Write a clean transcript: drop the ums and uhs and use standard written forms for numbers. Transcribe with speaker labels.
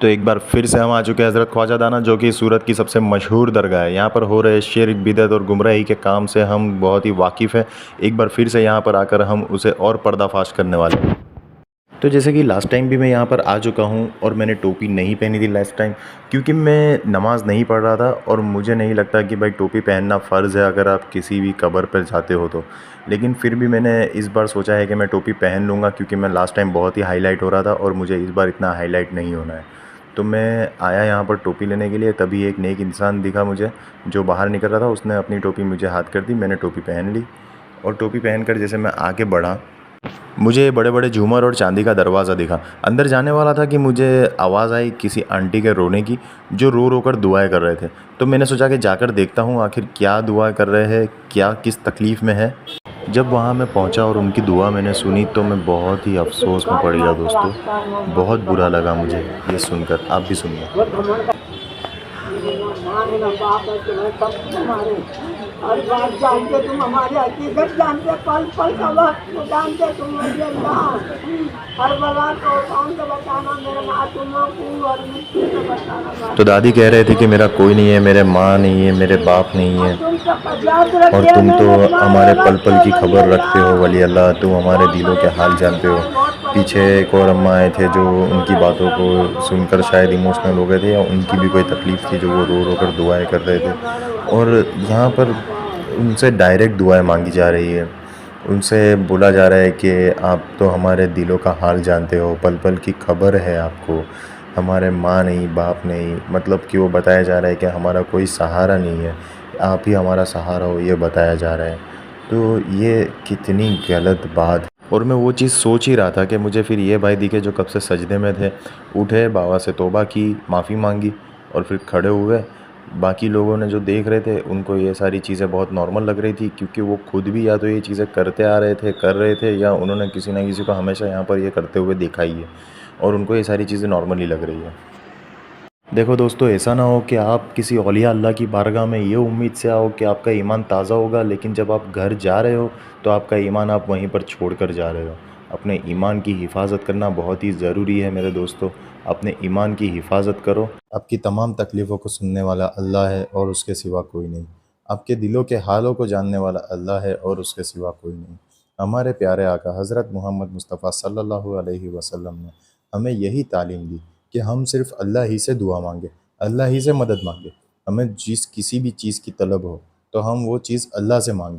Speaker 1: तो एक बार फिर से हम आ चुके हैं हज़रत ख्वाजा दाना, जो कि सूरत की सबसे मशहूर दरगाह है। यहाँ पर हो रहे शिर्क, बिदअत और गुमराही के काम से हम बहुत ही वाकिफ़ हैं। एक बार फिर से यहाँ पर आकर हम उसे और पर्दाफाश करने वाले हैं। तो जैसे कि लास्ट टाइम भी मैं यहाँ पर आ चुका हूँ और मैंने टोपी नहीं पहनी थी लास्ट टाइम, क्योंकि मैं नमाज़ नहीं पढ़ रहा था और मुझे नहीं लगता कि भाई टोपी पहनना फ़र्ज़ है अगर आप किसी भी कब्र पर जाते हो तो। लेकिन फिर भी मैंने इस बार सोचा है कि मैं टोपी पहन लूँगा, क्योंकि मैं लास्ट टाइम बहुत ही हाईलाइट हो रहा था और मुझे इस बार इतना हाईलाइट नहीं होना है। तो मैं आया यहाँ पर टोपी लेने के लिए, तभी एक नेक इंसान दिखा मुझे जो बाहर निकल रहा था। उसने अपनी टोपी मुझे हाथ कर दी, मैंने टोपी पहन ली और टोपी पहनकर जैसे मैं आगे बढ़ा, मुझे बड़े बड़े झूमर और चांदी का दरवाज़ा दिखा। अंदर जाने वाला था कि मुझे आवाज़ आई किसी आंटी के रोने की, जो रो रो कर दुआएँ कर रहे थे। तो मैंने सोचा कि जाकर देखता हूँ आखिर क्या दुआ कर रहे हैं, क्या किस तकलीफ़ में है। जब वहाँ मैं पहुँचा और उनकी दुआ मैंने सुनी तो मैं बहुत ही अफ़सोस में पड़ गया दोस्तों। बहुत बुरा लगा मुझे ये सुनकर, आप भी सुनिए।
Speaker 2: माँ मेरा बाप है, तुम्हें सब तुम्हारे हर बात जानते, तुम हमारी हकीकत जानते, पल पल का वक्त जानते तुम मेरे अल्लाह। हर बला को कौन से बचाना, मेरे मासूमों को और मुश्किल से बचाना।
Speaker 1: तो दादी कह रहे थे कि मेरा कोई नहीं है, मेरे माँ नहीं है, मेरे बाप नहीं है,
Speaker 2: तुम सब याद
Speaker 1: और
Speaker 2: रखिए,
Speaker 1: तुम तो
Speaker 2: मेरे
Speaker 1: हमारे पल पल की
Speaker 2: वली
Speaker 1: खबर रखते हो
Speaker 2: अल्लाह।
Speaker 1: वली अल्लाह, तुम हमारे
Speaker 2: बहुत
Speaker 1: दिलों के हाल
Speaker 2: परेशान
Speaker 1: जानते हो।
Speaker 2: था, बहुत
Speaker 1: पीछे
Speaker 2: परेशान
Speaker 1: एक और अम्मा आए थे जो उनकी बातों को सुनकर शायद इमोशनल हो गए थे, या उनकी भी कोई तकलीफ़ थी जो वो रो रो कर दुआएँ कर रहे थे। और यहाँ पर उनसे डायरेक्ट दुआएँ मांगी जा रही है। उनसे बोला जा रहा है कि आप तो हमारे दिलों का हाल जानते हो, पल पल की खबर है आपको, हमारे माँ नहीं, बाप नहीं, मतलब कि वो बताया जा रहा है कि हमारा कोई सहारा नहीं है, आप ही हमारा सहारा हो, ये बताया जा रहा है। तो ये कितनी गलत बात। और मैं वो चीज़ सोच ही रहा था कि मुझे फिर ये भाई दिखे जो कब से सजदे में थे, उठे, बाबा से तौबा की, माफ़ी मांगी और फिर खड़े हुए। बाकी लोगों ने जो देख रहे थे उनको ये सारी चीज़ें बहुत नॉर्मल लग रही थी, क्योंकि वो खुद भी या तो ये चीज़ें करते आ रहे थे, कर रहे थे, या उन्होंने किसी ना किसी को हमेशा यहाँ पर ये करते हुए देखा ही है और उनको ये सारी चीज़ें नॉर्मल ही लग रही है। देखो दोस्तों, ऐसा ना हो कि आप किसी औलिया अल्लाह की बारगाह में ये उम्मीद से आओ कि आपका ईमान ताज़ा होगा, लेकिन जब आप घर जा रहे हो तो आपका ईमान आप वहीं पर छोड़ कर जा रहे हो। अपने ईमान की हिफाजत करना बहुत ही ज़रूरी है मेरे दोस्तों। अपने ईमान की हिफाजत करो। आपकी तमाम तकलीफ़ों को सुनने वाला अल्लाह है और उसके सिवा कोई नहीं। आपके दिलों के हालों को जानने वाला अल्लाह है और उसके सिवा कोई नहीं। हमारे प्यारे आका हज़रत मोहम्मद मुस्तफ़ा सल्लल्लाहु अलैहि वसल्लम ने हमें यही तालीम दी कि हम सिर्फ़ अल्लाह ही से दुआ मांगे, अल्लाह ही से मदद मांगे। हमें जिस किसी भी चीज़ की तलब हो तो हम वो चीज़ अल्लाह से मांगे।